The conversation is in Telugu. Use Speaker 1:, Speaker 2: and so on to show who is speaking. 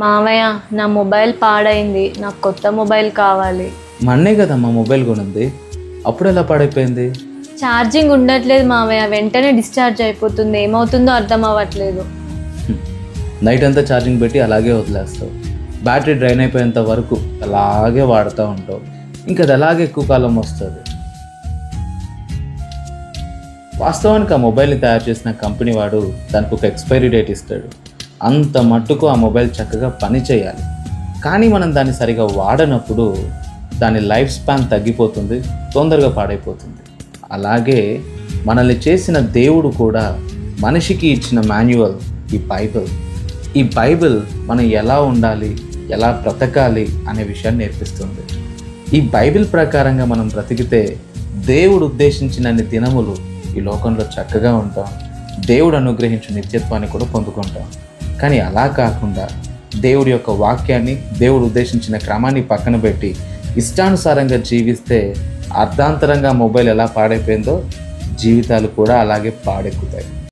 Speaker 1: మావయ్య, నా మొబైల్ పాడైంది. నాకు కొత్త మొబైల్ కావాలి.
Speaker 2: మన్నే కదమ్మా మొబైల్ కొనుంది, అప్పుడు ఎలా పాడైపోయింది?
Speaker 1: ఛార్జింగ్ ఉండట్లేదు మావయ్య, వెంటనే డిశ్చార్జ్ అయిపోతుంది. ఏమవుతుందో అర్థం అవ్వట్లేదు.
Speaker 2: నైట్ అంతా ఛార్జింగ్ పెట్టి అలాగే వదిలేస్తావు. బ్యాటరీ డ్రైన్ అయిపోయేంత వరకు అలాగే వాడుతూ ఉంటావు. ఇంకా అది అలాగే ఎక్కువ కాలం వస్తుంది. వాస్తవానికి ఆ మొబైల్ని తయారు చేసిన కంపెనీ వాడు దానికి ఒక ఎక్స్పైరీ డేట్ ఇస్తాడు. అంత మట్టుకు ఆ మొబైల్ చక్కగా పని చేయాలి. కానీ మనం దాన్ని సరిగా వాడనప్పుడు దాని లైఫ్ స్పాన్ తగ్గిపోతుంది, తొందరగా పాడైపోతుంది. అలాగే మనల్ని చేసిన దేవుడు కూడా మనిషికి ఇచ్చిన మాన్యువల్ ఈ బైబిల్ మనం ఎలా ఉండాలి, ఎలా బ్రతకాలి అనే విషయాన్ని నేర్పిస్తుంది. ఈ బైబిల్ ప్రకారంగా మనం బ్రతికితే దేవుడు ఉద్దేశించినన్ని దినములు ఈ లోకంలో చక్కగా ఉంటాం. దేవుడు అనుగ్రహించిన నిత్యత్వాన్ని కూడా పొందుకుంటాం. కానీ అలా కాకుండా దేవుడి యొక్క వాక్యాన్ని, దేవుడు ఉద్దేశించిన క్రమాన్ని పక్కన పెట్టి ఇష్టానుసారంగా జీవిస్తే అర్ధాంతరంగా మొబైల్ ఎలా పాడైపోయిందో జీవితాలు కూడా అలాగే పాడెక్కుతాయి.